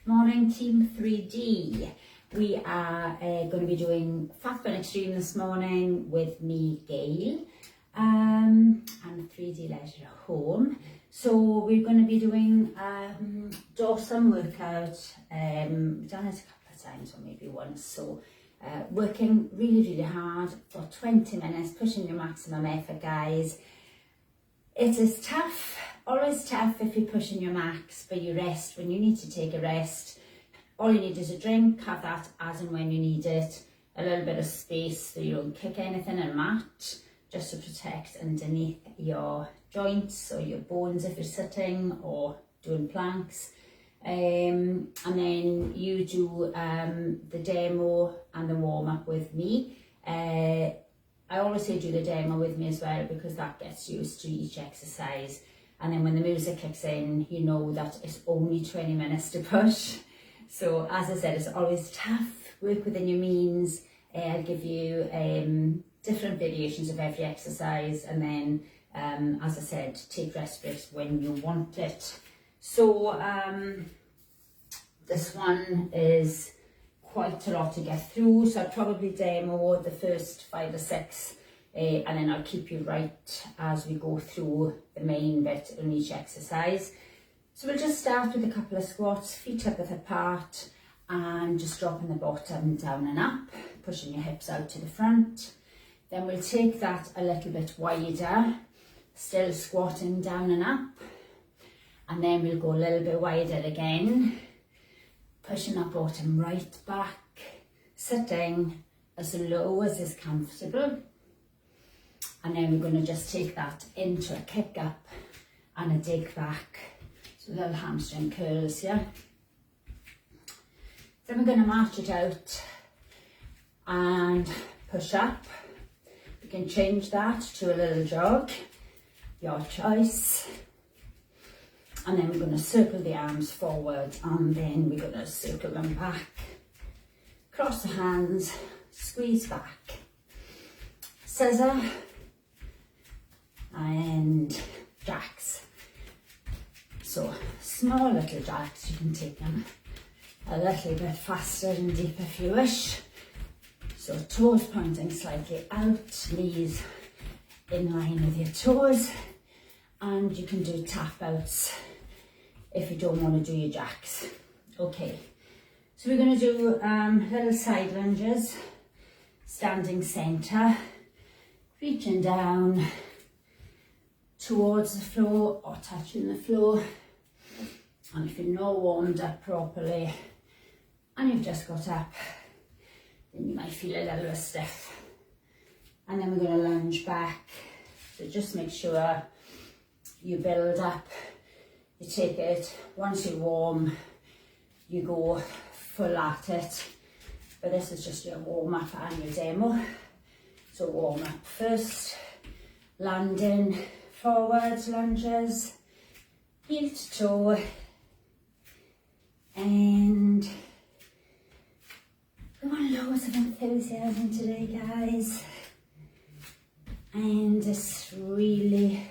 Morning Team 3D. We are going to be doing Fat Burn Extreme this morning with me, Gail, and 3D Leisure at Home. So we're going to be doing dorsum workout. We've done it a couple of times or maybe once. So working really hard for 20 minutes, pushing your maximum effort, guys. It is tough, always tough if you're pushing your max, but you rest when you need to take a rest. All you need is a drink, have that as and when you need it, a little bit of space so you don't kick anything, and a mat just to protect underneath your joints or your bones if you're sitting or doing planks. And then you do the demo and the warm-up with me. I always say do the demo with me as well, because that gets used to each exercise. And then when the music kicks in, you know that it's only 20 minutes to push. So as I said, it's always tough, work within your means. I'll give you different variations of every exercise, and then, as I said, take rest breaks when you want it. So this one is quite a lot to get through, so I'll probably demo the first 5 or 6, and then I'll keep you right as we go through the main bit in each exercise. So we'll just start with a couple of squats, feet up width apart, and just dropping the bottom down and up, pushing your hips out to the front. Then we'll take that a little bit wider, still squatting down and up, and then we'll go a little bit wider again, pushing our bottom right back, sitting as low as is comfortable. And then we're going to just take that into a kick up and a dig back. So little hamstring curls here. Then we're going to march it out and push up. You can change that to a little jog, your choice. And then we're going to circle the arms forward, and then we're going to circle them back. Cross the hands, squeeze back. Scissor and jacks. So small little jacks, you can take them a little bit faster and deeper if you wish. So toes pointing slightly out, knees in line with your toes, and you can do tap outs if you don't want to do your jacks. Okay, so we're going to do little side lunges, standing centre, reaching down towards the floor or touching the floor. And if you're not warmed up properly and you've just got up, then you might feel a little bit stiff. And then we're going to lunge back. So just make sure you build up. You take it, once you're warm, you go full at it. But this is just your warm up and your demo. So warm up first, landing, forwards, lunges, heel to toe, and we want loads of enthusiasm today, guys. And it's really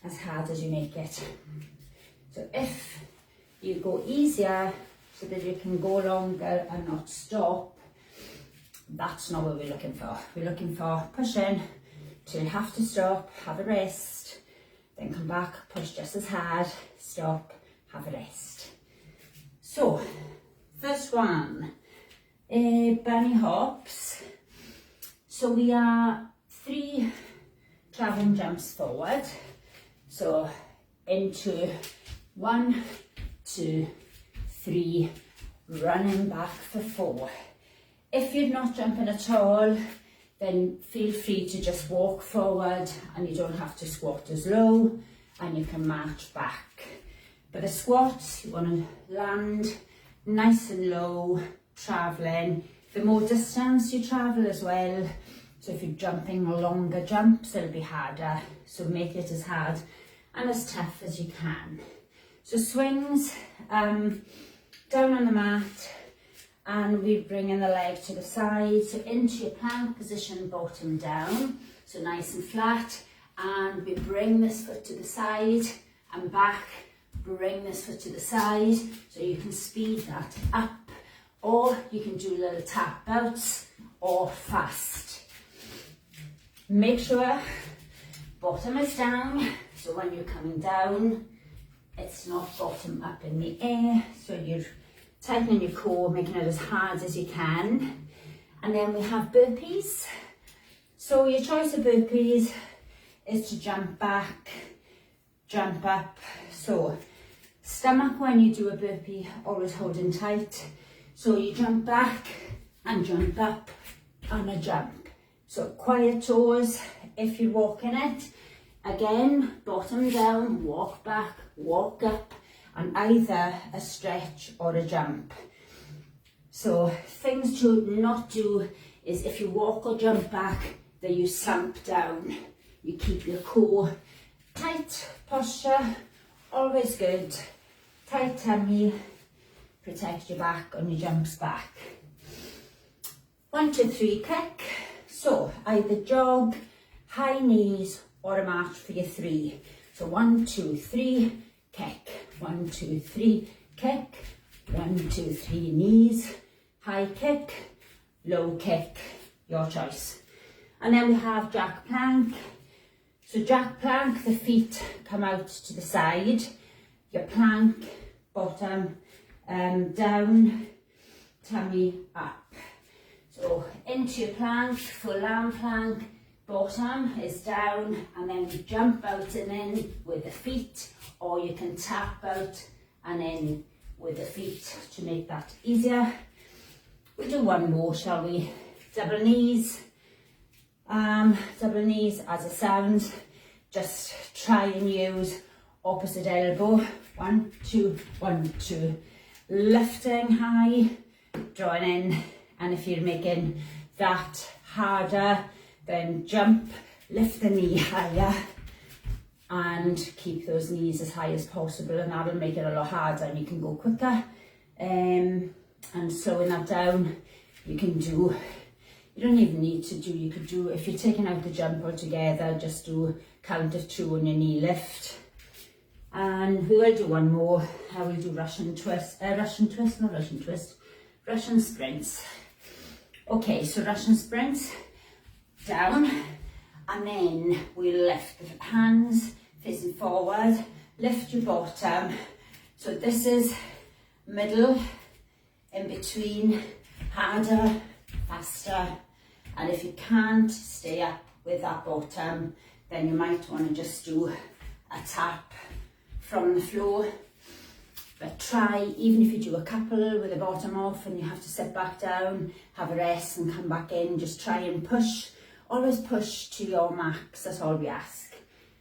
as hard as you make it. So if you go easier so that you can go longer and not stop, that's not what we're looking for. We're looking for pushing till you have to stop, have a rest, then come back, push just as hard, stop, have a rest. So first one, bunny hops. So we are 3 traveling jumps forward. So into 1, 2, 3, running back for 4. If you're not jumping at all, then feel free to just walk forward, and you don't have to squat as low, and you can march back. But the squats, you want to land nice and low, travelling. The more distance you travel as well, so if you're jumping longer jumps, it'll be harder. So make it as hard and as tough as you can. So swings, down on the mat, and we're bringing the leg to the side, so into your plank position, bottom down, so nice and flat, and we bring this foot to the side and back, bring this foot to the side, so you can speed that up, or you can do little tap outs or fast. Make sure bottom is down, so when you're coming down, it's not bottom up in the air, so you're tightening your core, making it as hard as you can. And then we have burpees. So your choice of burpees is to jump back, jump up. So stomach when you do a burpee, always holding tight. So you jump back and jump up and a jump. So quiet toes if you're walking it. Again, bottom down, walk back, walk up, and either a stretch or a jump. So things to not do is if you walk or jump back, then you slump down. You keep your core tight, posture, always good. Tight tummy, protect your back on your jumps back. 1, 2, 3, kick. So either jog, high knees, or a march for your 3. So 1, 2, 3, kick. 1, 2, 3, kick. 1, 2, 3, knees, high kick, low kick, your choice. And then we have jack plank. So jack plank, the feet come out to the side. Your plank, bottom down, tummy up. So into your plank, full arm plank, bottom is down, and then you jump out and in with the feet, or you can tap out and in with the feet to make that easier. We'll do one more, shall we? Double knees as it sounds. Just try and use opposite elbow. 1, 2, 1, 2. Lifting high, drawing in, and if you're making that harder, then jump, lift the knee higher, and keep those knees as high as possible, and that'll make it a lot harder and you can go quicker. And slowing that down, you can do, you don't even need to do, you could do, if you're taking out the jump altogether, just do count of 2 on your knee lift. And we will do one more. I will do Russian sprints. Okay, so Russian sprints, down, and then we lift the hands facing forward, lift your bottom. So this is middle, in between, harder, faster, and if you can't stay up with that bottom, then you might want to just do a tap from the floor. But try, even if you do a couple with the bottom off and you have to sit back down, have a rest and come back in, just try and push. Always push to your max, that's all we ask.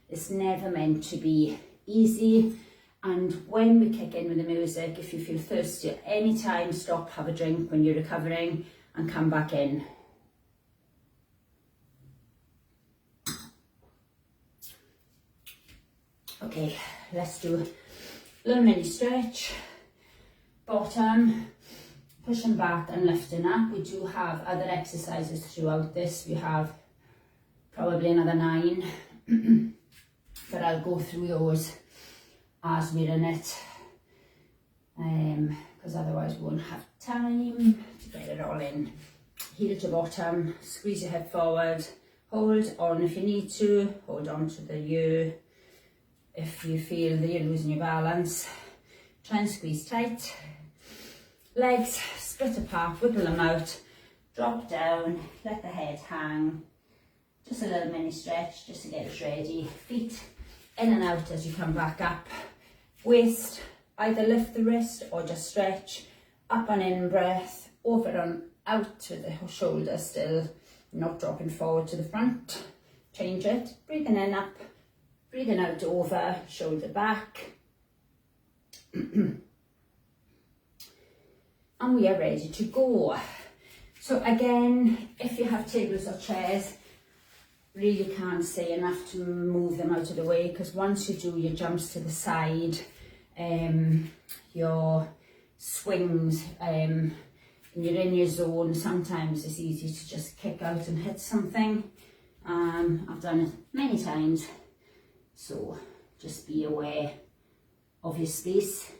It's never meant to be easy. And when we kick in with the music, if you feel thirsty at any time, stop, have a drink when you're recovering and come back in. Okay, let's do a little mini stretch. Bottom, pushing back and lifting up. We do have other exercises throughout this. We have probably another 9, but I'll go through those as we're in it, because otherwise we won't have time to get it all in. Heel to bottom, squeeze your hip forward, hold on if you need to, hold on to the U. If you feel that you're losing your balance, try and squeeze tight. Legs split apart, wiggle them out, drop down, let the head hang. Just a little mini stretch just to get us ready. Feet in and out as you come back up. Waist, either lift the wrist or just stretch. Up and in breath, over and out to the shoulder still, not dropping forward to the front. Change it, breathing in up, breathing out over, shoulder back. And we are ready to go. So again, if you have tables or chairs, really can't say enough to move them out of the way, because once you do your jumps to the side, your swings, and you're in your zone, sometimes it's easy to just kick out and hit something. I've done it many times, so just be aware of your space.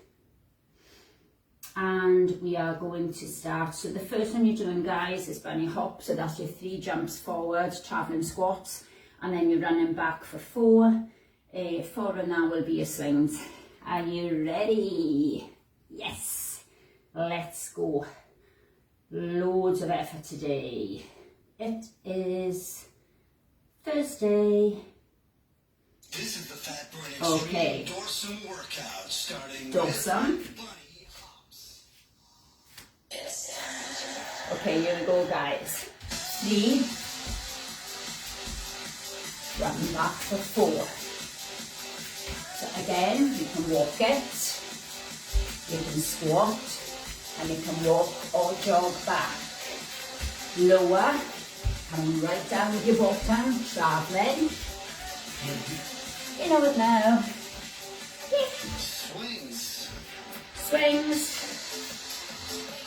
And we are going to start. So the first one you're doing, guys, is bunny hop. So that's your 3 jumps forward, traveling squats, and then you're running back for 4. 4 and that will be your swings. Are you ready? Yes. Let's go. Loads of effort today. It is Thursday. This is the fat burning okay. dorsum workout starting dorsum. with bunny hops. Okay, here we go, guys. 3. Run back for 4. So again, you can walk it, you can squat, and you can walk or jog back. Lower, coming right down with your bottom, traveling. You know it now. Swings. Swings.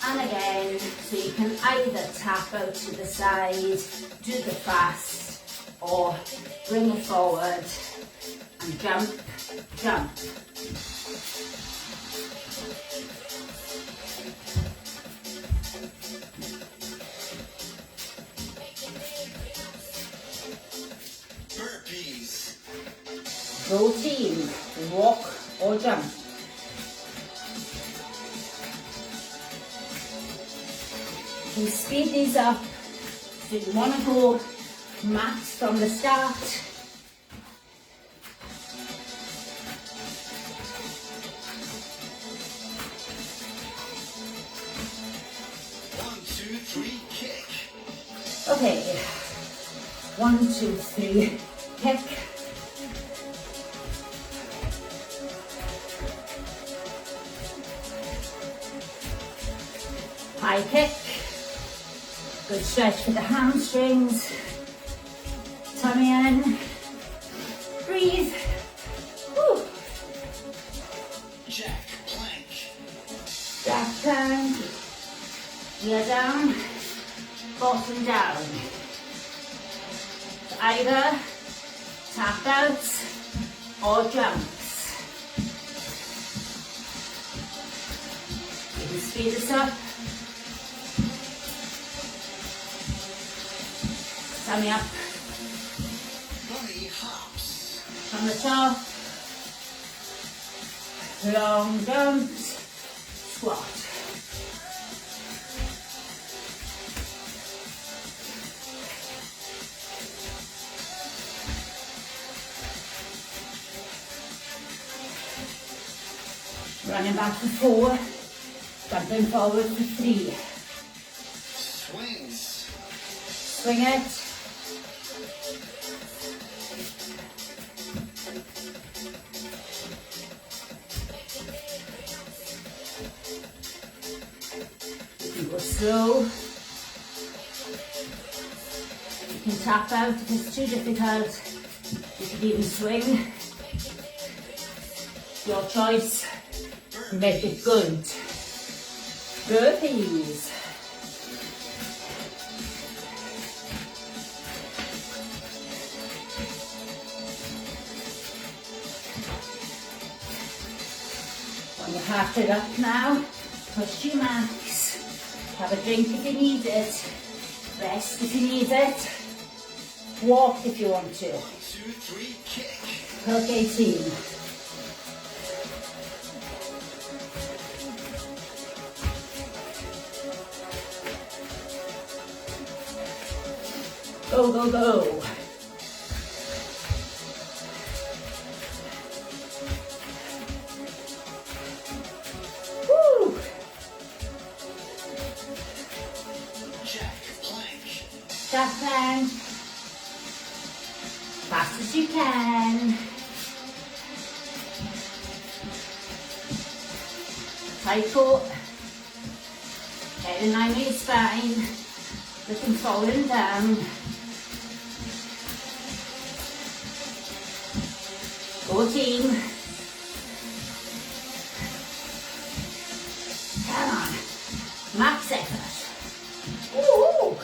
And again, so you can either tap out to the side, do the fast, or bring it forward and jump, jump. Burpees. Go team, walk or jump. You can speed these up. So you want to go max from the start. 1, 2, 3, kick. Okay, 1, 2, 3, kick. High kick. Good stretch for the hamstrings. Tummy in. Breathe. Woo. Jack plank. Jack plank. Knee down. Bottom down. Either tap outs or jumps. You can speed this up. Tummy up Bunny hops. from the top. Long jumps. Squat. Running back for 4, jumping forward for 3. Swings. Swing it. You can go slow. You can tap out if it's too difficult. You can even swing. Your choice. Make it good. Burpees. When you have it up now, push your max. Have a drink if you need it. Rest if you need it. Walk if you want to. 1, 2, 3, kick. Okay, team. Go, go, go. Woo. Jack plank. Jack plank. Fast as you can. Tight core. Head in line with your spine. Looking forward and down. Go team. Come on. Max effort. Ooh.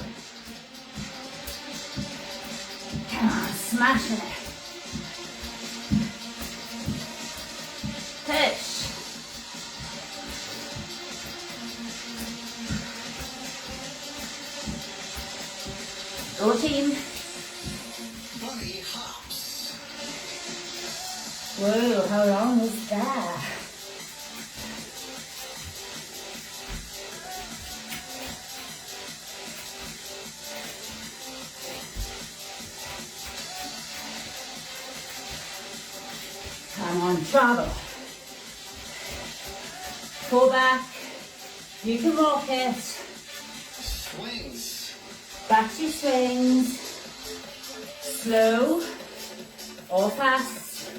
Come on, smashing it. Push. Go team. Bunny hops. Whoa, how long is that? Come on, travel. Go back. You can walk it. Swings. Back to swings. Slow or fast.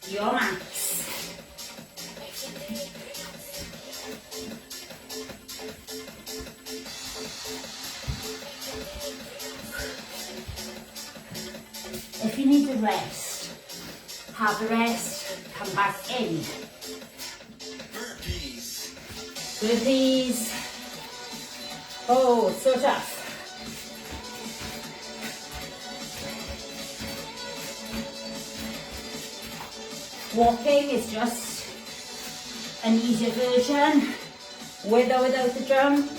Your max. If you need to rest, have a rest, come back in. Burpees. Burpees. Oh, so tough. Walking is just an easier version, with or without the jump.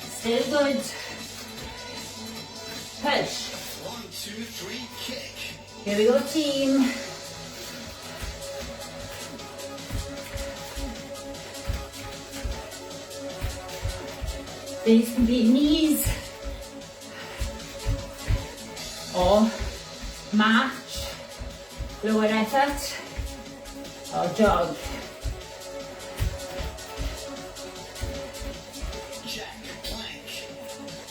Still good. Push. 1, 2, 3, kick. Here we go, team. These can be knees or march, lower effort, or jog. Jack plank.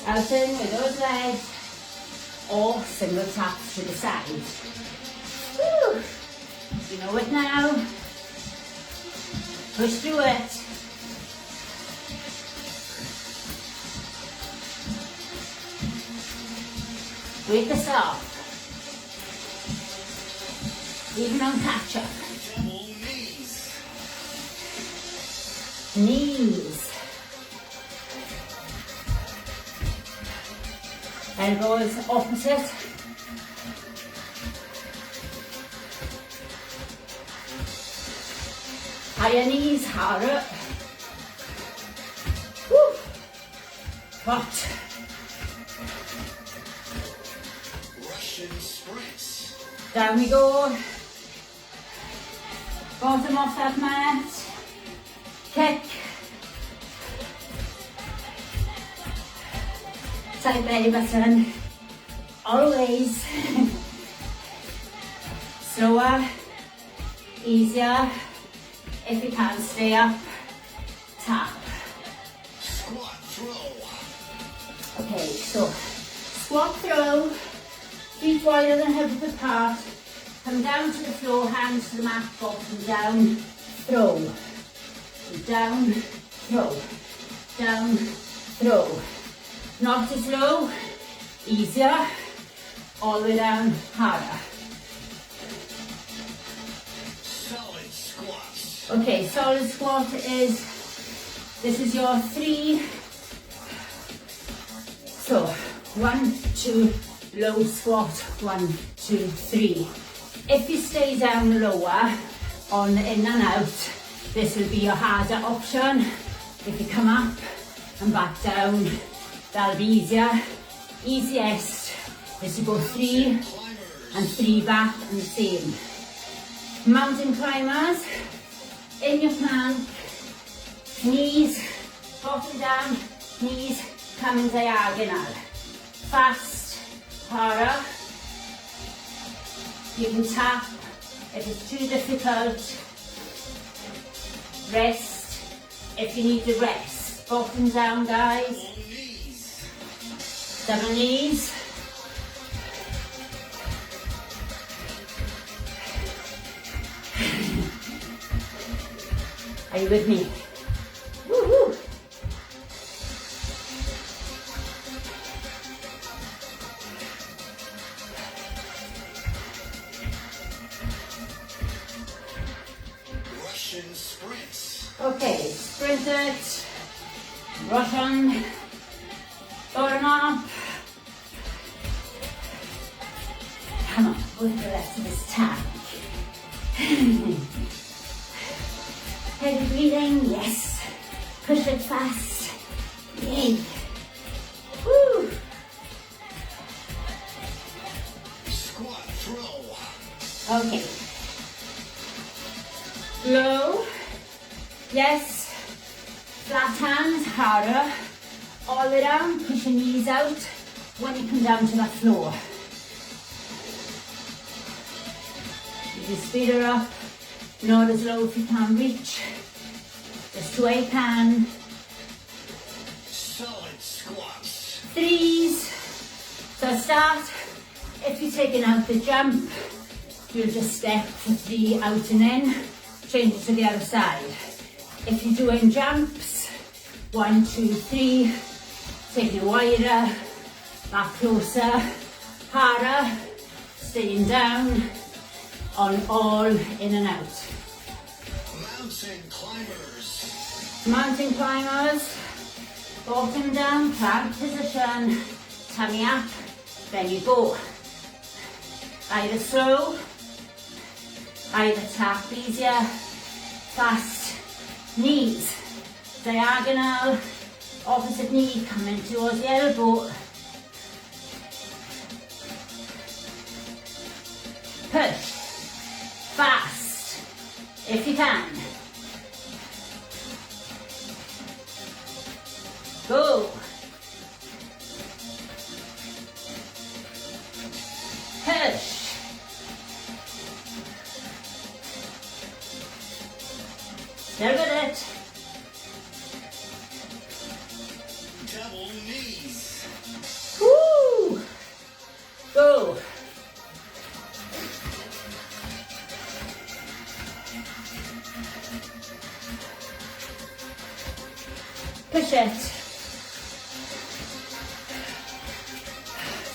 Out in with those legs, or single taps to the side. Woo. You know it now. Push through it. Wake us up. Even on catch up. Double knees. Knees. Elbows opposite. Higher knees, harder. Woo. Hot. Russian sprints. Down we go. Bottom off that mat. Kick. Side belly button. Always. Slower. Easier. If you can, stay up. Tap. Squat throw. Okay, so squat throw. Feet wider than hip width apart. Come down to the floor, hands to the mat, bottom down, throw. Down, throw. Down, throw. Not as low, easier. All the way down, harder. Solid squats. Okay, solid squat is, this is your 3. So, 1, 2, low squat, 1, 2, 3. If you stay down lower on the in and out, this will be your harder option. If you come up and back down, that'll be easier. Easiest is to go 3 and 3 back and the same. Mountain climbers, in your plank, knees, bottom down, knees coming diagonal. Fast, harder. You can tap if it's too difficult. Rest if you need to rest. Bottom down, guys. Double knees. Double knees. Are you with me? Woo-hoo. Russian sprints. Okay, sprint it. Russian. Bottom up. Come on, go to the rest of this tank. Heavy breathing, yes. Push it fast. Yay. Woo. Slow. Yes. Flat hands, harder. All the way down, push your knees out when you come down to that floor. You just speed her up, not as low if you can't reach. Just where you can. Solid squats. Threes. So start, if you're taking out the jump, you'll just step for 3 out and in, change it to the other side. If you're doing jumps, 1, 2, 3, taking it wider, back closer, harder, staying down, on all, in and out. Mountain climbers. Mountain climbers, bottom down, plank position, tummy up, then you go. Either slow, either tap easier, fast, knees, diagonal, opposite knee coming towards the elbow. Push, fast, if you can. Go. Push. Still with it. Double knees. Woo. Go. Push it.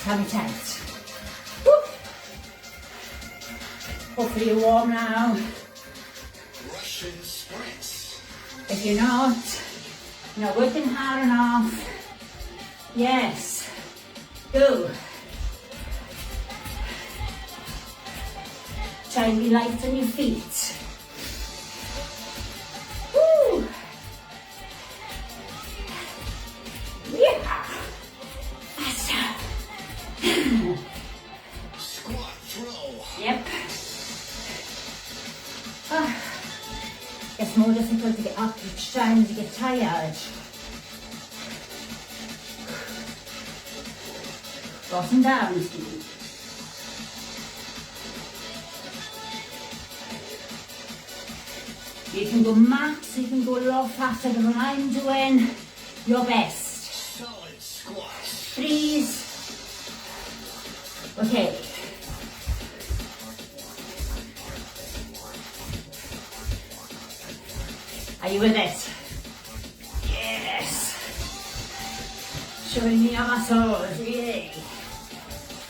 Tummy tight. Woo. Hopefully you're warm now. Russian sprints. If you're not working hard enough, yes, go. Try and be light on your feet. Woo! Yeah! Faster. Squat throw. Yep. It's more difficult to get up each time as you get tired. Bottom down, Steve. You can go max, you can go a lot faster than what I'm doing. Your best. Solid squats. Threes. Okay. Are you with it? Yes. Showing me your muscles. Yay.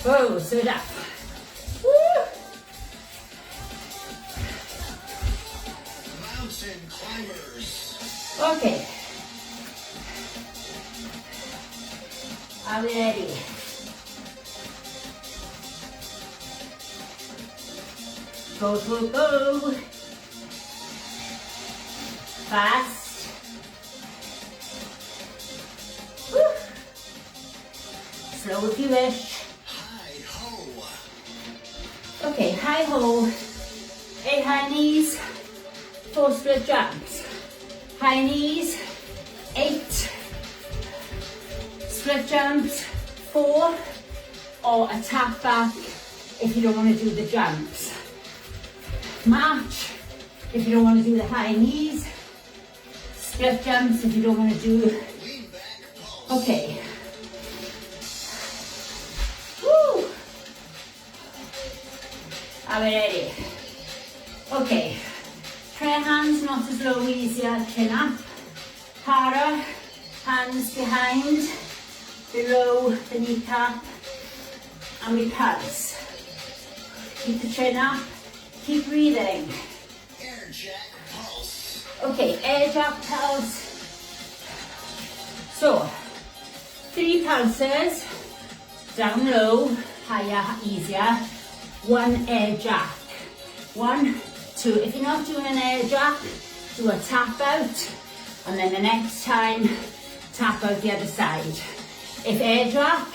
Whoa, stood up. Woo. Mountain climbers. Okay. Are we ready? Go, go, go. Fast. Woo. Slow if you wish. High ho. Okay, high ho. 8 high knees, 4 split jumps. High knees, 8. Split jumps, 4. Or a tap back if you don't want to do the jumps. March if you don't want to do the high knees. Split jumps if you don't want to do. Lean back pulse. Okay. Woo! Are we ready? Okay. Prayer hands not as low, easier. Chin up. Harder. Hands behind. Below the kneecap. And we pulse. Keep the chin up. Keep breathing. Air jack pulse. Okay, air jack pulse. So, 3 pulses. Down low, higher, easier. 1 air jack. 1, 2. If you're not doing an air jack, do a tap out. And then the next time, tap out the other side. If air jack,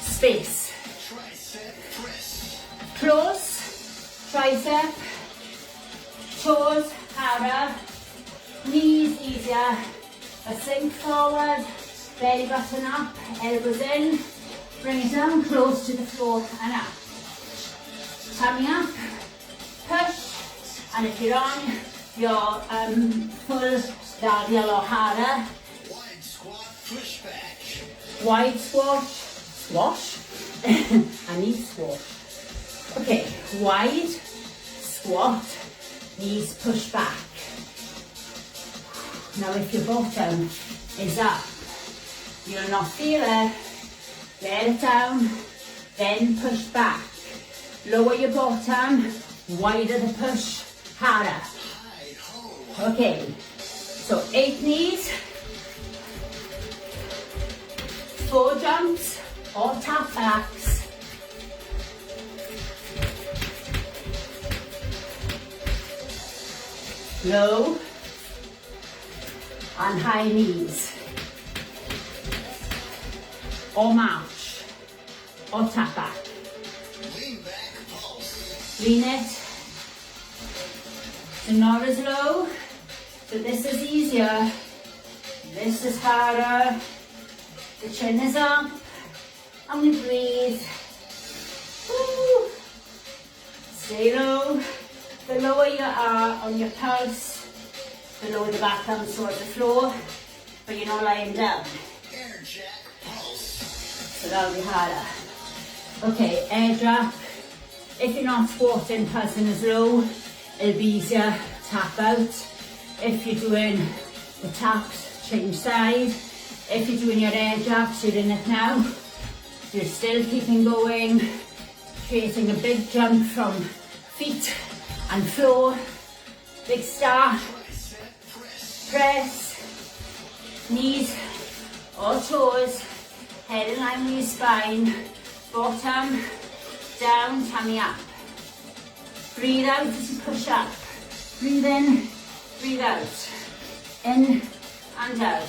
space. Tricep press. Close, tricep, Toes harder, knees easier. A sink forward, belly button up, elbows in. Bring it down close to the floor and up. Tummy up, push. And if you're on your full lateral or harder, Wide squat, push back. wide squash. I need squash. Okay, wide squat, knees push back. Now if your bottom is up, you'll not feel it. Let it down, then push back. Lower your bottom, wider the push, harder. High ho. Okay, so 8 knees, 4 jumps or tap backs. Low and high knees, or march, or tap back. Lean back, pulse. Lean it, so not as low, so this is easier, this is harder, the chin is up, and we breathe. Woo. Stay low, the lower you are on your pulse, the lower the back comes towards the floor, but you're not lying down. Air jack, pulse. So that'll be harder. Okay, air drop. If you're not squatting, pulsing as low, it'll be easier. Tap out. If you're doing the taps, change side. If you're doing your air drops, you're in it now. You're still keeping going, creating a big jump from feet and floor. Big start. Press, knees or toes, head in line with your spine, bottom, down, tummy up. Breathe out as you push up. Breathe in, breathe out. In and out.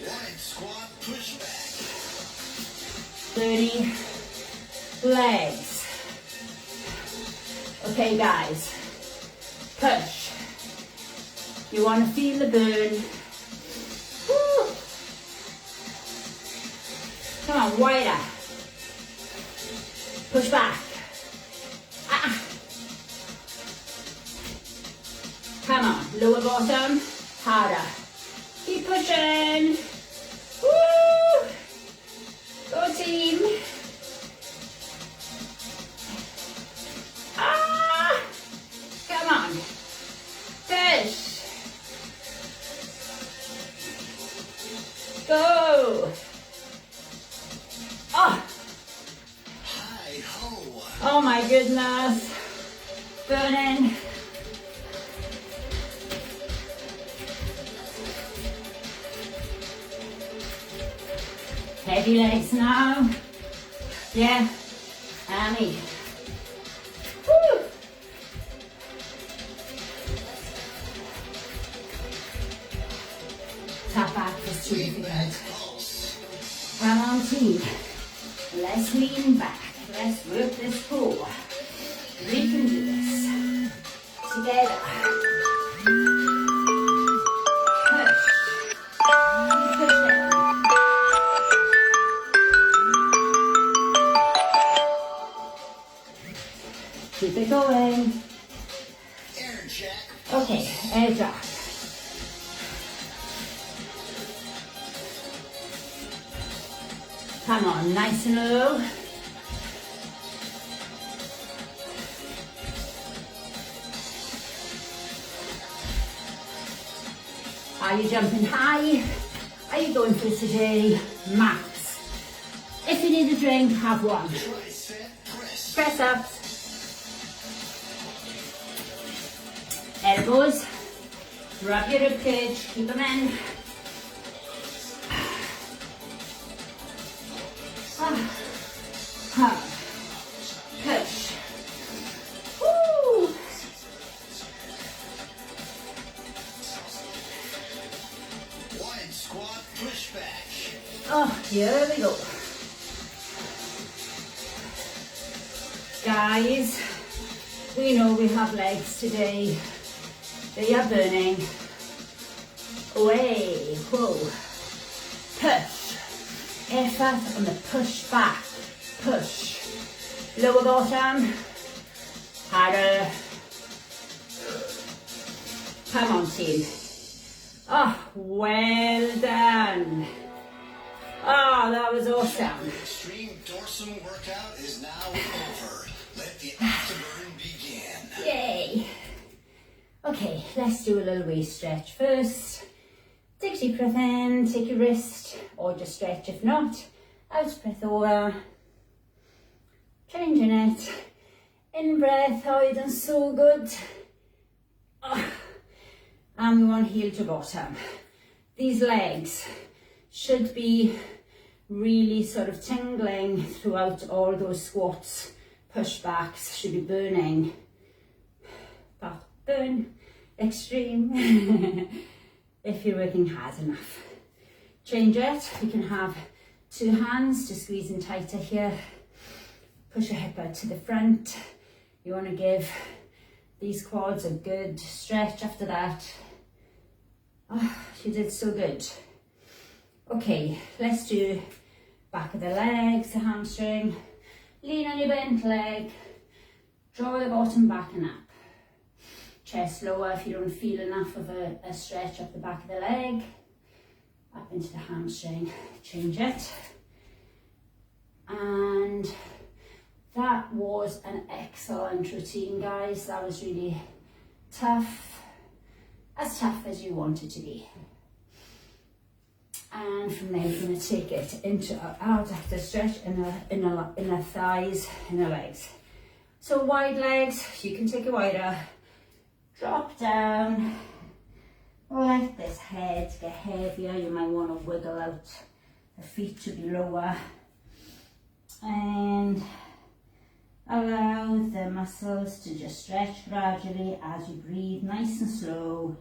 Wide squat, push back. 30 legs. Okay guys, push. You want to feel the burn. Woo. Come on, wider. Push back. Ah. Come on, lower bottom, harder. Keep pushing. Woo. Go team. Ah. Come on. Push. Go. Oh. High ho. Oh my goodness. Burning. Heavy legs now. Yeah. Annie. Woo. Tap back for 2 Lean back, seconds. pulse. Come on team. Let's lean back. Let's work this core. We can do this. Together. Push. Push down. Keep it going. Air jack, Okay, air drop. Come on, nice and low. Are you jumping high? Are you going for today? Max. If you need a drink, have one. tricep press. Press ups. Elbows. Rub your rib cage. Keep them in. Push. Woo. Wide squat, push back. Oh, here we go. thighs. We know we have legs today. They are burning. Away, whoa. Push. Effort on the push back. Push. Lower bottom. Harder. Come on, team. Oh, well done. Oh, that was awesome. The extreme dorsum workout is now over. Let the afterburn begin. Yay. Okay, let's do a little waist stretch first. Take a deep breath in, take your wrist, or just stretch if not. Out breath over. Changing it. In breath, oh, you've done so good. Oh. And we want heel to bottom. These legs should be really sort of tingling throughout all those squats. Push backs should be burning. But burn, extreme, if you're working hard enough. Change it. You can have two hands to squeeze in tighter here. Push your hip out to the front. You want to give these quads a good stretch after that. Oh, you did so good. Okay, let's do back of the legs, the hamstring. Lean on your bent leg. Draw the bottom back and up. Chest lower if you don't feel enough of a stretch up the back of the leg. Up into the hamstring. Change it. And that was an excellent routine, guys. That was really tough. As tough as you want it to be. And from there you're going to take it into out after stretch in the thighs, in the legs. So wide legs, you can take it wider. Drop down. Let this head get heavier. You might want to wiggle out the feet to be lower. And allow the muscles to just stretch gradually as you breathe, nice and slow.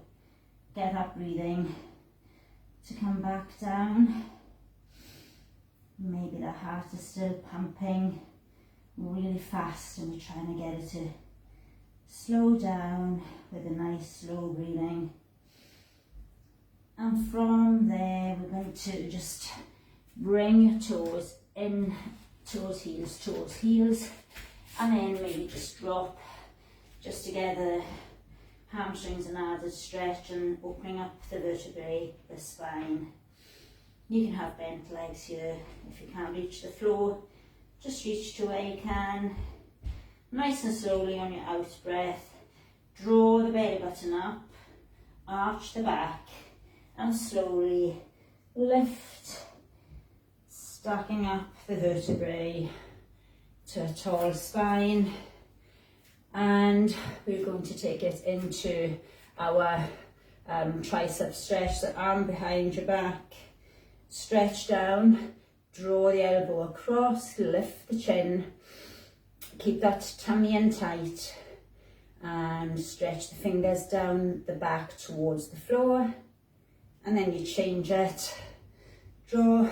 Get that breathing to come back down. Maybe the heart is still pumping really fast and we're trying to get it to slow down with a nice slow breathing. And from there we're going to just bring your toes in, toes, heels. And then maybe just drop, just to get the hamstrings and added stretch and opening up the vertebrae, the spine. You can have bent legs here. If you can't reach the floor, just reach to where you can. Nice and slowly on your out breath, draw the belly button up, arch the back, and slowly lift, stacking up the vertebrae to a tall spine. And we're going to take it into our tricep stretch, the arm behind your back, stretch down, draw the elbow across, lift the chin, keep that tummy in tight, and stretch the fingers down the back towards the floor. And then you change it, draw,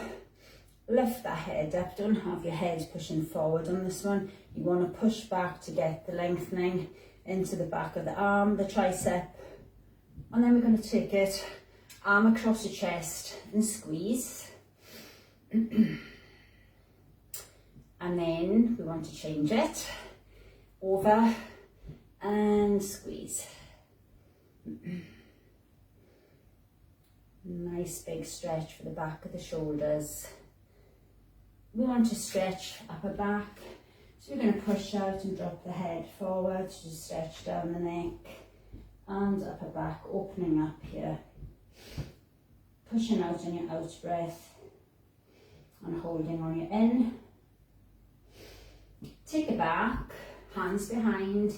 lift that head up. Don't have your head pushing forward on this one. You want to push back to get the lengthening into the back of the arm, the tricep. And then we're going to take it, arm across the chest and squeeze. And then we want to change it, over and squeeze. Nice big stretch for the back of the shoulders. We want to stretch upper back, so we're going to push out and drop the head forward to stretch down the neck and upper back, opening up here, pushing out on your out breath and holding on your in. Take it back, hands behind,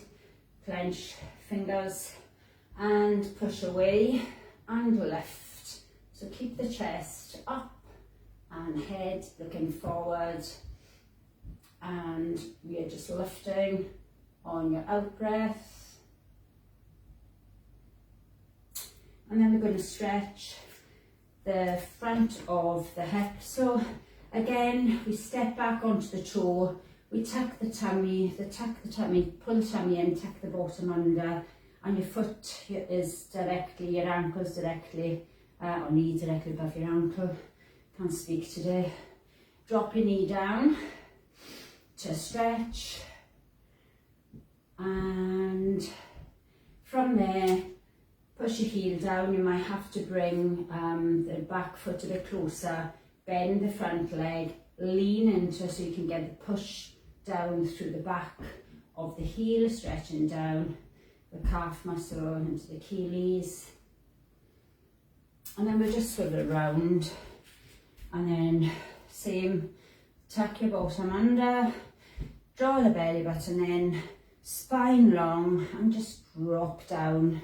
clench fingers and push away and lift. So keep the chest up and head looking forward, and we are just lifting on your out breath. And then we're going to stretch the front of the hip. So again, we step back onto the toe, we tuck the tummy, pull the tummy in, tuck the bottom under, and your foot is directly, your ankle's directly, or knee directly above your ankle. Can't speak today. Drop your knee down to stretch, and from there, push your heel down. You might have to bring the back foot a bit closer, bend the front leg, lean into so you can get the push down through the back of the heel, stretching down the calf muscle into the Achilles. And then we'll just swivel around, and then same, tuck your bottom under, draw the belly button in, spine long, and just drop down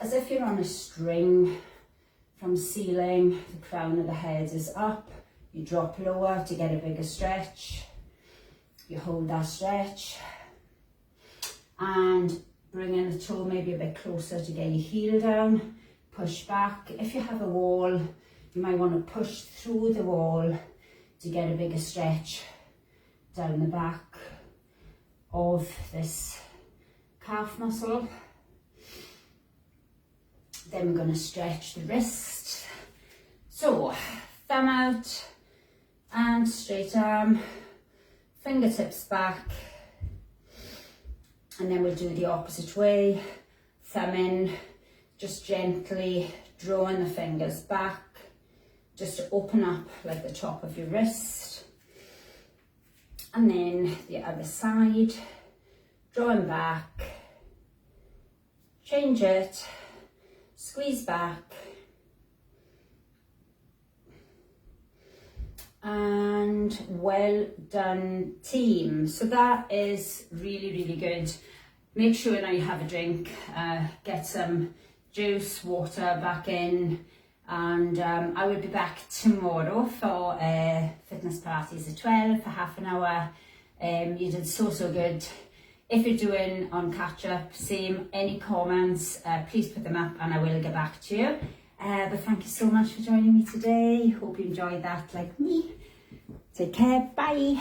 as if you're on a string from ceiling. The crown of the head is up, you drop lower to get a bigger stretch. You hold that stretch and bring in the toe maybe a bit closer to get your heel down. Push back. If you have a wall, you might want to push through the wall to get a bigger stretch down the back of this calf muscle. Then we're going to stretch the wrist. So, thumb out and straight arm, fingertips back, and then we'll do the opposite way. Thumb in, just gently drawing the fingers back, just to open up like the top of your wrist. And then the other side, drawing back, change it, squeeze back, and well done team. So that is really, really good. Make sure now you have a drink, get some juice, water back in, and I will be back tomorrow for fitness parties at 12 for half an hour. You did so good. If you're doing on catch up, same, any comments, please put them up and I will get back to you. But thank you so much for joining me today. Hope you enjoyed that like me. Take care, bye.